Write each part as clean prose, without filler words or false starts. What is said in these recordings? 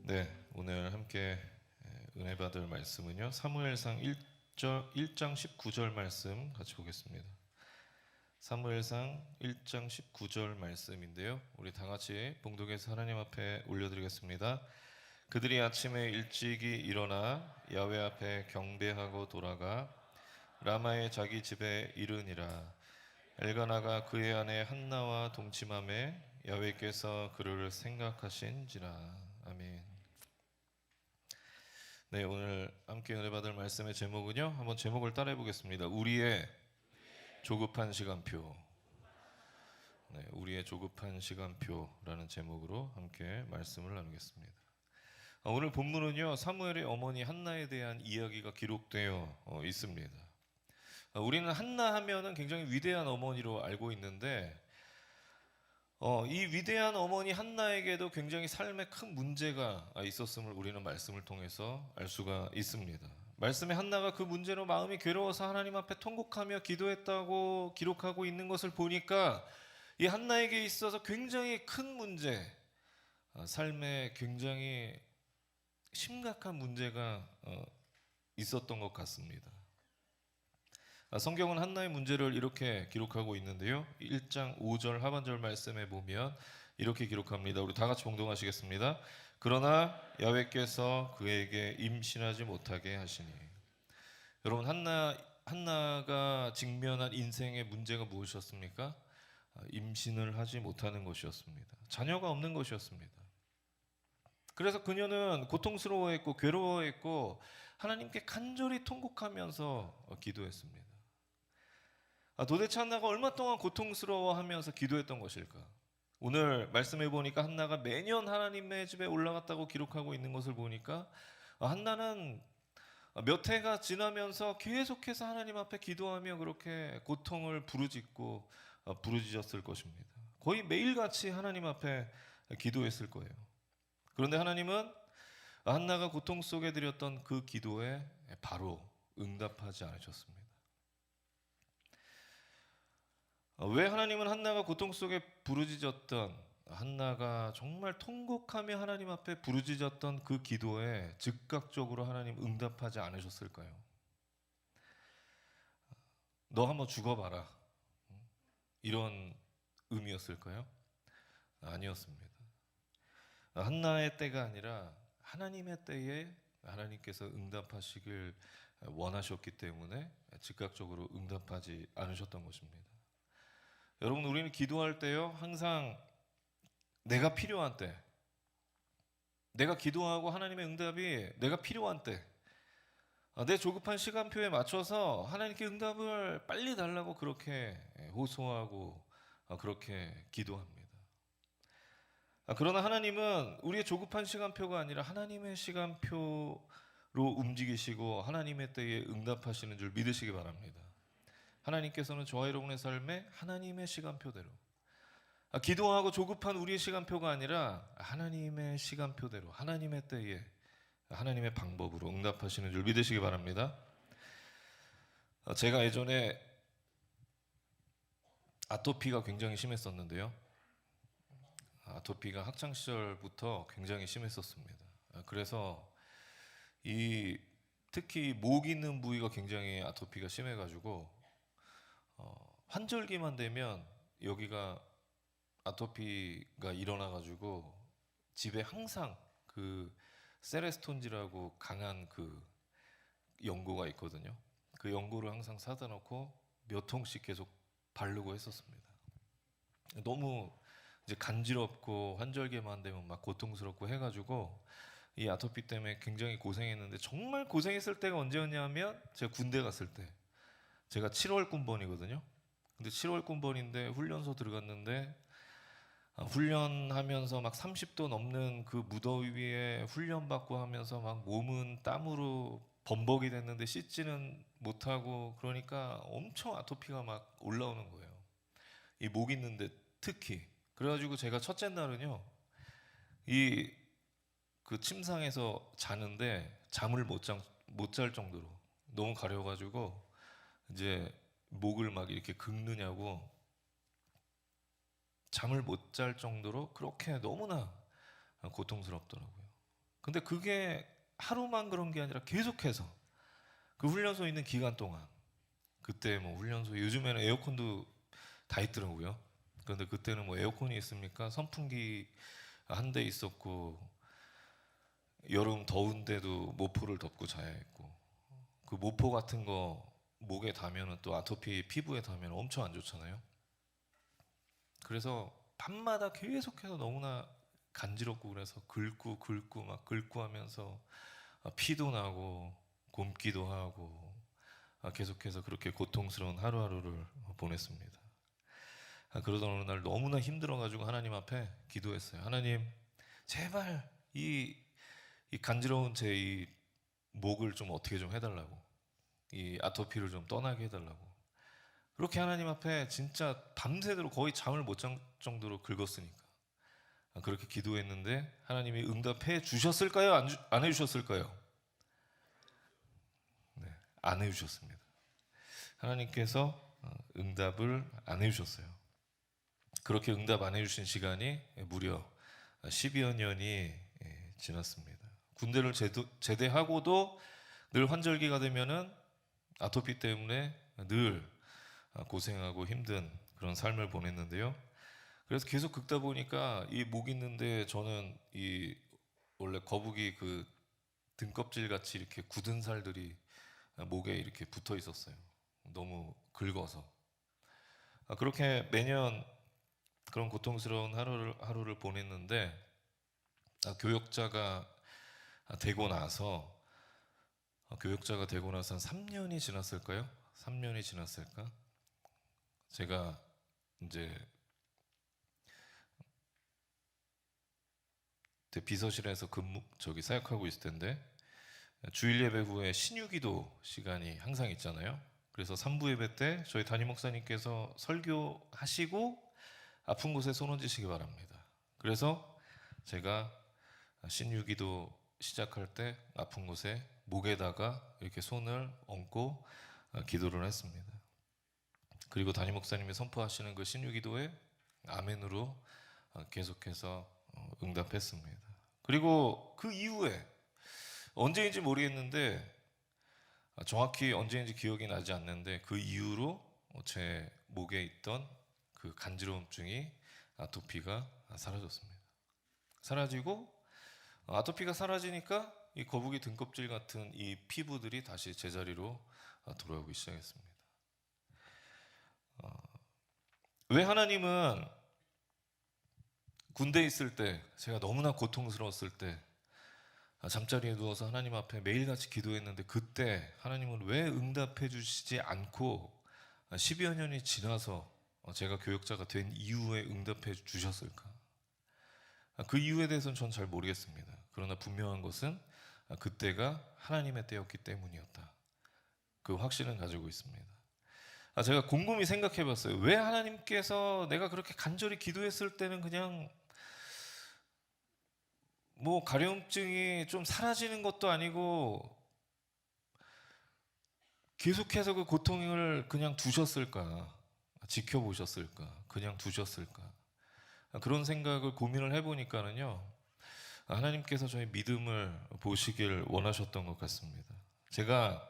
네, 오늘 함께 은혜 받을 말씀은요. 사무엘상 1장 19절 말씀 같이 보겠습니다. 사무엘상 1장 19절 말씀인데요. 우리 다 같이 봉독해서 하나님 앞에 올려드리겠습니다. 그들이 아침에 일찍이 일어나 야훼 앞에 경배하고 돌아가 라마의 자기 집에 이르니라. 엘가나가 그의 아내 한나와 동침하매 야훼께서 그를 생각하신지라. 아멘. 네, 오늘 함께 은혜 받을 말씀의 제목은요. 한번 제목을 따라해 보겠습니다. 우리의 조급한 시간표. 네, 우리의 조급한 시간표라는 제목으로 함께 말씀을 나누겠습니다. 오늘 본문은요. 사무엘의 어머니 한나에 대한 이야기가 기록되어 있습니다. 우리는 한나 하면은 굉장히 위대한 어머니로 알고 있는데 이 위대한 어머니 한나에게도 굉장히 삶에 큰 문제가 있었음을 우리는 말씀을 통해서 알 수가 있습니다. 말씀에 한나가 그 문제로 마음이 괴로워서 하나님 앞에 통곡하며 기도했다고 기록하고 있는 것을 보니까 이 한나에게 있어서 굉장히 큰 문제, 삶에 굉장히 심각한 문제가 있었던 것 같습니다. 성경은 한나의 문제를 이렇게 기록하고 있는데요. 1장 5절 하반절 말씀에 보면 이렇게 기록합니다. 우리 다 같이 봉독하시겠습니다. 그러나 야훼께서 그에게 임신하지 못하게 하시니. 여러분, 한나가 직면한 인생의 문제가 무엇이었습니까? 임신을 하지 못하는 것이었습니다. 자녀가 없는 것이었습니다. 그래서 그녀는 고통스러워했고 괴로워했고 하나님께 간절히 통곡하면서 기도했습니다. 도대체 한나가 얼마 동안 고통스러워하면서 기도했던 것일까? 오늘 말씀해 보니까 한나가 매년 하나님의 집에 올라갔다고 기록하고 있는 것을 보니까 한나는 몇 해가 지나면서 계속해서 하나님 앞에 기도하며 그렇게 고통을 부르짖고 부르짖었을 것입니다. 거의 매일같이 하나님 앞에 기도했을 거예요. 그런데 하나님은 한나가 고통 속에 드렸던 그 기도에 바로 응답하지 않으셨습니다. 왜 하나님은 한나가 고통 속에 부르짖었던, 한나가 정말 통곡하며 하나님 앞에 부르짖었던 그 기도에 즉각적으로 하나님 응답하지 않으셨을까요? 너 한번 죽어봐라, 이런 의미였을까요? 아니었습니다. 한나의 때가 아니라 하나님의 때에 하나님께서 응답하시길 원하셨기 때문에 즉각적으로 응답하지 않으셨던 것입니다. 여러분, 우리는 기도할 때요, 항상 내가 필요한 때, 내가 기도하고 하나님의 응답이 내가 필요한 때, 내 조급한 시간표에 맞춰서 하나님께 응답을 빨리 달라고 그렇게 호소하고 그렇게 기도합니다. 그러나 하나님은 우리의 조급한 시간표가 아니라 하나님의 시간표로 움직이시고 하나님의 때에 응답하시는 줄 믿으시기 바랍니다. 하나님께서는 저와 여러분의 삶에 하나님의 시간표대로, 기도하고 조급한 우리의 시간표가 아니라 하나님의 시간표대로, 하나님의 때에 하나님의 방법으로 응답하시는 줄 믿으시기 바랍니다. 제가 예전에 아토피가 굉장히 심했었는데요. 아토피가 학창시절부터 굉장히 심했었습니다. 그래서 특히 목 있는 부위가 굉장히 아토피가 심해가지고 환절기만 되면 여기가 아토피가 일어나가지고 집에 항상 그 세레스톤지라고 강한 그 연고가 있거든요. 그 연고를 항상 사다 놓고 몇 통씩 계속 바르고 했었습니다. 너무 이제 간지럽고 환절기만 되면 막 고통스럽고 해가지고 이 아토피 때문에 굉장히 고생했는데, 정말 고생했을 때가 언제였냐면 제가 군대 갔을 때, 제가 7월 군번이거든요. 근데 7월 군번인데 훈련소 들어갔는데 훈련하면서 막 30도 넘는 그 무더위에 훈련받고 하면서 막 몸은 땀으로 범벅이 됐는데 씻지는 못하고, 그러니까 엄청 아토피가 막 올라오는 거예요. 이 목 있는데 특히. 그래가지고 제가 첫째 날은요, 그 침상에서 자는데 잠을 못 잘 정도로 너무 가려가지고 이제 목을 막 이렇게 긁느냐고 잠을 못 잘 정도로 그렇게 너무나 고통스럽더라고요. 근데 그게 하루만 그런 게 아니라 계속해서 그 훈련소에 있는 기간 동안, 그때 뭐 훈련소 요즘에는 에어컨도 다 있더라고요. 그런데 그때는 뭐 에어컨이 있습니까? 선풍기 한 대 있었고, 여름 더운데도 모포를 덮고 자야 했고, 그 모포 같은 거 목에 닿으면 또 아토피 피부에 닿으면 엄청 안 좋잖아요. 그래서 밤마다 계속해서 너무나 간지럽고, 그래서 긁고 막 긁고 하면서 피도 나고 곪기도 하고, 계속해서 그렇게 고통스러운 하루하루를 보냈습니다. 그러던 어느 날 너무나 힘들어가지고 하나님 앞에 기도했어요. 하나님, 제발 이 간지러운 제 이 목을 좀 어떻게 좀 해달라고, 이 아토피를 좀 떠나게 해달라고. 그렇게 하나님 앞에 진짜 밤새도록 거의 잠을 못 잔 정도로 긁었으니까 그렇게 기도했는데, 하나님이 응답해 주셨을까요? 안 해주셨을까요? 네, 안 해주셨습니다. 하나님께서 응답을 안 해주셨어요. 그렇게 응답 안 해주신 시간이 무려 10여 년이 지났습니다. 군대를 제대하고도 늘 환절기가 되면은 아토피 때문에 늘 고생하고 힘든 그런 삶을 보냈는데요. 그래서 계속 긁다 보니까 이 목 있는데, 저는 이 원래 거북이 그 등껍질 같이 이렇게 굳은 살들이 목에 이렇게 붙어 있었어요. 너무 긁어서. 그렇게 매년 그런 고통스러운 하루를 보냈는데, 교역자가 되고 나서 한 3년이 지났을까요? 3년이 지났을까? 제가 이제 비서실에서 사역하고 있을 텐데, 주일 예배 후에 신유기도 시간이 항상 있잖아요. 그래서 3부 예배 때 저희 담임 목사님께서 설교하시고 아픈 곳에 손 얹으시기 바랍니다. 그래서 제가 신유기도 시작할 때 아픈 곳에 목에다가 이렇게 손을 얹고 기도를 했습니다. 그리고 담임 목사님이 선포하시는 그 신유기도에 아멘으로 계속해서 응답했습니다. 그리고 그 이후에 언제인지 모르겠는데, 정확히 언제인지 기억이 나지 않는데, 그 이후로 제 목에 있던 그 간지러움증이, 아토피가 사라졌습니다. 사라지고, 아토피가 사라지니까 이 거북이 등껍질 같은 이 피부들이 다시 제자리로 돌아오기 시작했습니다. 왜 하나님은 군대에 있을 때, 제가 너무나 고통스러웠을 때 잠자리에 누워서 하나님 앞에 매일같이 기도했는데, 그때 하나님은 왜 응답해 주시지 않고 10여 년이 지나서 제가 교역자가 된 이후에 응답해 주셨을까? 그 이유에 대해서는 전 잘 모르겠습니다. 그러나 분명한 것은 그때가 하나님의 때였기 때문이었다. 그 확신은 가지고 있습니다. 제가 곰곰이 생각해 봤어요. 왜 하나님께서 내가 그렇게 간절히 기도했을 때는 그냥 뭐 가려움증이 좀 사라지는 것도 아니고 계속해서 그 고통을 그냥 두셨을까? 지켜보셨을까? 그냥 두셨을까? 그런 생각을 고민을 해보니까는요, 하나님께서 저의 믿음을 보시길 원하셨던 것 같습니다. 제가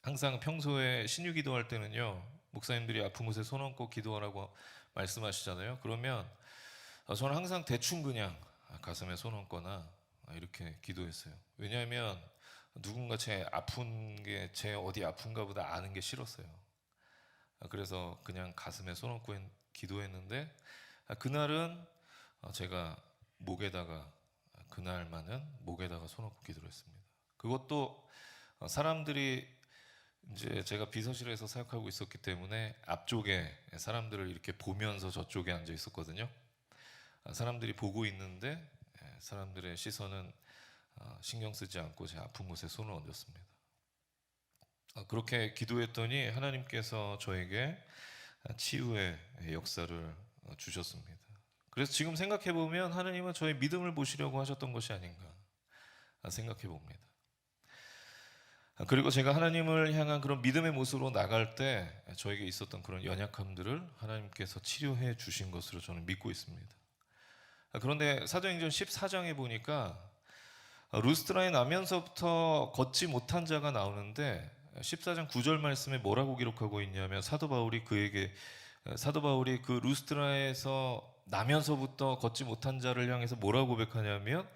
항상 평소에 신유 기도할 때는요, 목사님들이 아픈 곳에 손 얹고 기도하라고 말씀하시잖아요. 그러면 저는 항상 대충 그냥 가슴에 손 얹거나 이렇게 기도했어요. 왜냐하면 누군가 제 아픈 게 제 어디 아픈가 보다 아는 게 싫었어요. 그래서 그냥 가슴에 손 얹고 기도했는데, 그날은 제가 목에다가, 그날만은 목에다가 손 얹고 기도를 했습니다. 그것도 사람들이, 이제 제가 비서실에서 사역하고 있었기 때문에 앞쪽에 사람들을 이렇게 보면서 저쪽에 앉아 있었거든요. 사람들이 보고 있는데 사람들의 시선은 신경 쓰지 않고 제 아픈 곳에 손을 얹었습니다. 그렇게 기도했더니 하나님께서 저에게 치유의 역사를 주셨습니다. 그래서 지금 생각해 보면 하나님은 저의 믿음을 보시려고 하셨던 것이 아닌가 생각해 봅니다. 그리고 제가 하나님을 향한 그런 믿음의 모습으로 나갈 때 저에게 있었던 그런 연약함들을 하나님께서 치료해 주신 것으로 저는 믿고 있습니다. 그런데 사도행전 14장에 보니까 루스드라에 나면서부터 걷지 못한 자가 나오는데 14장 9절 말씀에 뭐라고 기록하고 있냐면 사도 바울이 그 루스드라에서 나면서부터 걷지 못한 자를 향해서 뭐라고 고백하냐면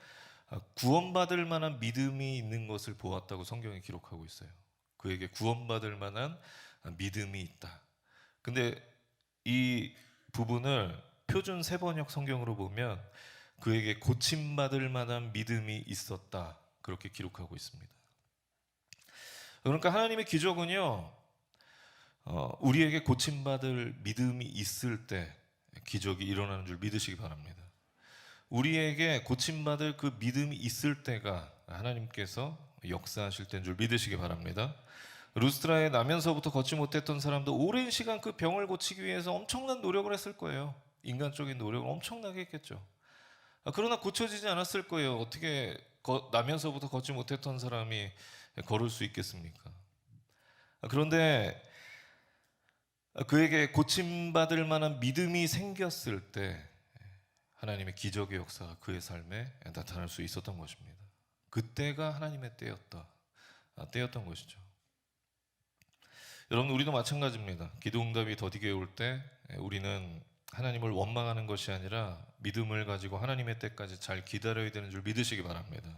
구원받을 만한 믿음이 있는 것을 보았다고 성경에 기록하고 있어요. 그에게 구원받을 만한 믿음이 있다. 근데 이 부분을 표준 세번역 성경으로 보면 그에게 고침받을 만한 믿음이 있었다, 그렇게 기록하고 있습니다. 그러니까 하나님의 기적은요, 우리에게 고침받을 믿음이 있을 때 기적이 일어나는 줄 믿으시기 바랍니다. 우리에게 고침받을 그 믿음이 있을 때가 하나님께서 역사하실 때인 줄 믿으시기 바랍니다. 루스드라에 나면서부터 걷지 못했던 사람도 오랜 시간 그 병을 고치기 위해서 엄청난 노력을 했을 거예요. 인간적인 노력을 엄청나게 했겠죠. 그러나 고쳐지지 않았을 거예요. 어떻게 나면서부터 걷지 못했던 사람이 걸을 수 있겠습니까? 그런데 그에게 고침받을 만한 믿음이 생겼을 때 하나님의 기적의 역사가 그의 삶에 나타날 수 있었던 것입니다. 그때가 하나님의 때였던 것이죠. 여러분, 우리도 마찬가지입니다. 기도 응답이 더디게 올 때 우리는 하나님을 원망하는 것이 아니라 믿음을 가지고 하나님의 때까지 잘 기다려야 되는 줄 믿으시기 바랍니다.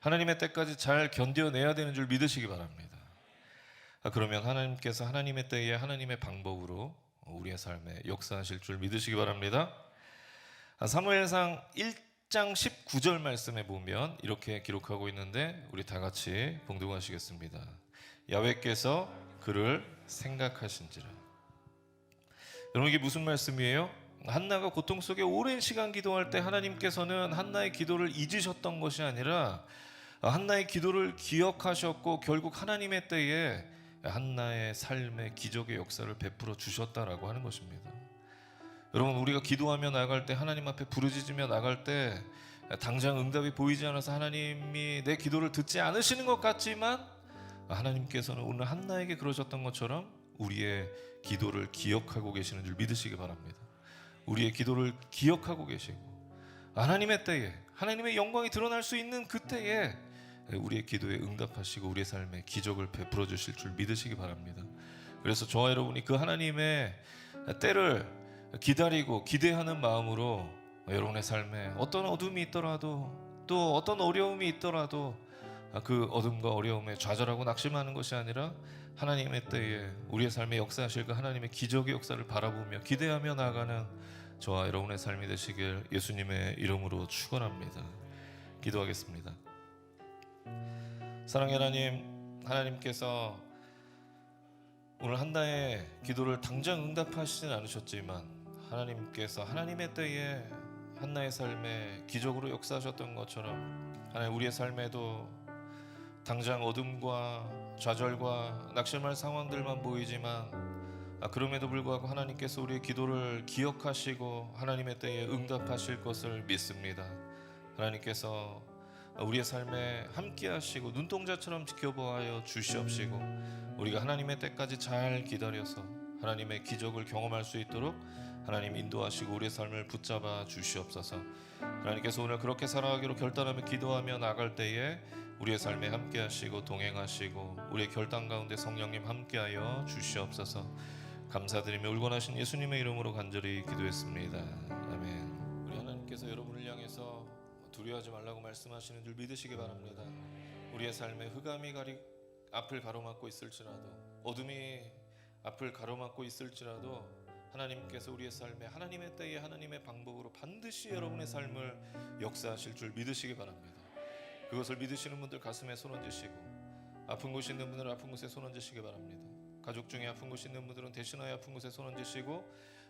하나님의 때까지 잘 견뎌내야 되는 줄 믿으시기 바랍니다. 그러면 하나님께서 하나님의 때에 하나님의 방법으로 우리의 삶에 역사하실 줄 믿으시기 바랍니다. 사무엘상 1장 19절 말씀에 보면 이렇게 기록하고 있는데 우리 다 같이 봉독하시겠습니다. 야훼께서 그를 생각하신지라. 여러분, 이게 무슨 말씀이에요? 한나가 고통 속에 오랜 시간 기도할 때 하나님께서는 한나의 기도를 잊으셨던 것이 아니라 한나의 기도를 기억하셨고 결국 하나님의 때에 한나의 삶의 기적의 역사를 베풀어 주셨다라고 하는 것입니다. 여러분, 우리가 기도하며 나아갈 때, 하나님 앞에 부르짖으며 나갈 때 당장 응답이 보이지 않아서 하나님이 내 기도를 듣지 않으시는 것 같지만 하나님께서는 오늘 한나에게 그러셨던 것처럼 우리의 기도를 기억하고 계시는 줄 믿으시기 바랍니다. 우리의 기도를 기억하고 계시고 하나님의 때에 하나님의 영광이 드러날 수 있는 그때에 우리의 기도에 응답하시고 우리의 삶에 기적을 베풀어 주실 줄 믿으시기 바랍니다. 그래서 저와 여러분이 그 하나님의 때를 기다리고 기대하는 마음으로 여러분의 삶에 어떤 어둠이 있더라도 또 어떤 어려움이 있더라도 그 어둠과 어려움에 좌절하고 낙심하는 것이 아니라 하나님의 때에 우리의 삶에 역사하실 그 하나님의 기적의 역사를 바라보며 기대하며 나아가는 저와 여러분의 삶이 되시길 예수님의 이름으로 축원합니다. 기도하겠습니다. 사랑의 하나님, 하나님께서 오늘 한나의 기도를 당장 응답하시진 않으셨지만 하나님께서 하나님의 때에 한나의 삶에 기적으로 역사하셨던 것처럼 하나님, 우리의 삶에도 당장 어둠과 좌절과 낙심할 상황들만 보이지만 그럼에도 불구하고 하나님께서 우리의 기도를 기억하시고 하나님의 때에 응답하실 것을 믿습니다. 하나님께서 우리의 삶에 함께 하시고 눈동자처럼 지켜보아여 주시옵시고 우리가 하나님의 때까지 잘 기다려서 하나님의 기적을 경험할 수 있도록 하나님 인도하시고 우리의 삶을 붙잡아 주시옵소서. 하나님께서 오늘 그렇게 살아가기로 결단하며 기도하며 나갈 때에 우리의 삶에 함께 하시고 동행하시고 우리의 결단 가운데 성령님 함께하여 주시옵소서. 감사드리며 울건하신 예수님의 이름으로 간절히 기도했습니다. 아멘. 우리 하나님께서 여러분을 향해서 두려워하지 말라고 말씀하시는 줄 믿으시기 바랍니다. 우리의 삶에 흑암이 앞을 가로막고 있을지라도 어둠이 앞을 가로막고 있을지라도 하나님께서 우리의 삶에 하나님의 때에 하나님의 방법으로 반드시 여러분의 삶을 역사하실 줄 믿으시기 바랍니다. 그것을 믿으시는 분들 가슴에 손 얹으시고 아픈 곳이 있는 분들은 아픈 곳에 손 얹으시기 바랍니다. 가족 중에 아픈 곳이 있는 분들은 대신하여 아픈 곳에 손 얹으시고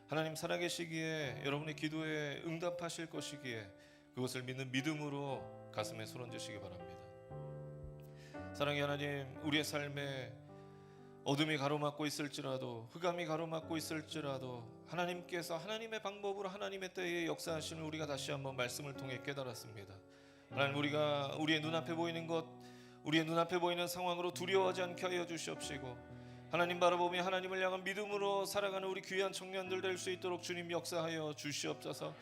하나님 살아계시기에 여러분의 기도에 응답하실 것이기에 그것을 믿는 믿음으로 가슴에 손 얹으시기 바랍니다. 사랑의 하나님, 우리의 삶에 어둠이 가로막고 있을지라도 흑암이 가로막고 있을지라도 하나님께서 하나님의 방법으로 하나님의 때에 역사하시는 우리가 다시 한번 말씀을 통해 깨달았습니다. 하나님, 우리가 우리의 눈앞에 보이는 것, 우리의 눈앞에 보이는 상황으로 두려워하지 않게 하여 주시옵시고 하나님 바라보며 하나님을 향한 믿음으로 살아가는 우리 귀한 청년들 될 수 있도록 주님 역사하여 주시옵소서.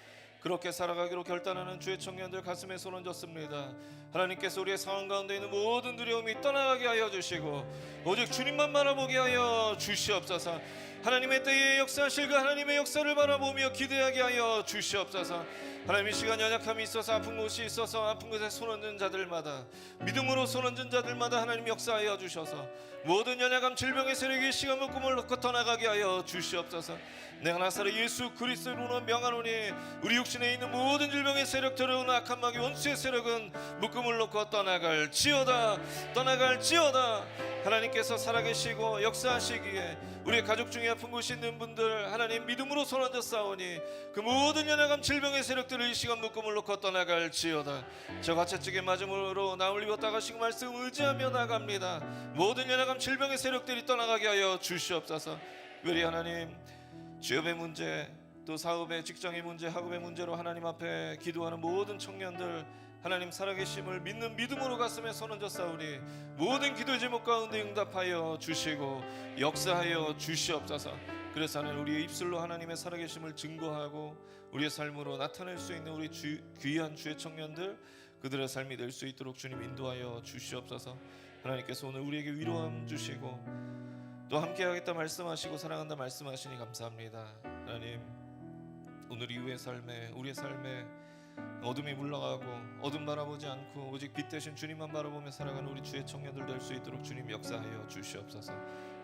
그렇게 살아가기로 결단하는 주의 청년들 가슴에 손 얹었습니다. 하나님께서 우리의 상황 가운데 있는 모든 두려움이 떠나가게 하여 주시고 오직 주님만 바라보게 하여 주시옵소서. 하나님의 때에 역사하실 그 하나님의 역사를 바라보며 기대하게 하여 주시옵소서. 하나님, 이 시간 연약함이 있어서 아픈 곳이 있어서 아픈 곳에 손 얹은 자들마다, 믿음으로 손 얹은 자들마다 하나님 역사하여 주셔서 모든 연약함 질병의 세력이 시간 묶음을 놓고 떠나가게 하여 주시옵소서. 내가 나사렛 예수 그리스도로 명하노니 우리 육신에 있는 모든 질병의 세력들은 악한 마귀 원수의 세력은 묶음을 놓고 떠나갈지어다. 하나님께서 살아계시고 역사하시기에 우리 가족 중에 아픈 곳이 있는 분들 하나님 믿음으로 손 얹어 싸우니 그 모든 연약함 질병의 세력들을 이 시간 묶음을 놓고 떠나갈지어다. 저 가채찍에 맞음으로 나을 입었다 가시고 말씀 의지하며 나갑니다. 모든 연약함 질병의 세력들이 떠나가게 하여 주시옵소서. 우리 하나님, 취업의 문제, 또 사업의 직장의 문제, 학업의 문제로 하나님 앞에 기도하는 모든 청년들 하나님 살아계심을 믿는 믿음으로 가슴에 손 얹어 싸우니 모든 기도의 제목 가운데 응답하여 주시고 역사하여 주시옵소서. 그래서 하나님, 우리의 입술로 하나님의 살아계심을 증거하고 우리의 삶으로 나타낼 수 있는 우리 귀한 주의 청년들, 그들의 삶이 될 수 있도록 주님 인도하여 주시옵소서. 하나님께서 오늘 우리에게 위로함 주시고 또 함께하겠다 말씀하시고 사랑한다 말씀하시니 감사합니다. 하나님, 오늘 이후의 삶에, 우리의 삶에 어둠이 물러가고 어둠 바라보지 않고 오직 빛 대신 주님만 바라보며 살아가는 우리 주의 청년들 될 수 있도록 주님 역사하여 주시옵소서.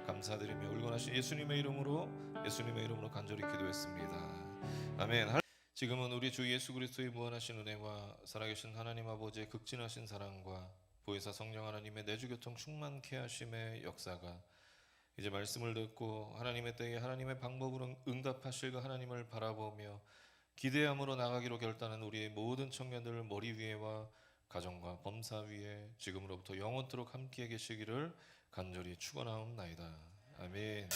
감사드리며 울건하신 예수님의 이름으로 간절히 기도했습니다. 아멘. 지금은 우리 주 예수 그리스도의 무한하신 은혜와 살아계신 하나님 아버지의 극진하신 사랑과 보혜사 성령 하나님의 내주교통 충만케 하심의 역사가 이제 말씀을 듣고 하나님의 때에 하나님의 방법으로 응답하실 그 하나님을 바라보며 기대함으로 나가기로 결단한 우리의 모든 청년들 머리 위에와 가정과 범사 위에 지금으로부터 영원토록 함께 계시기를 간절히 축원하옵나이다. 아멘.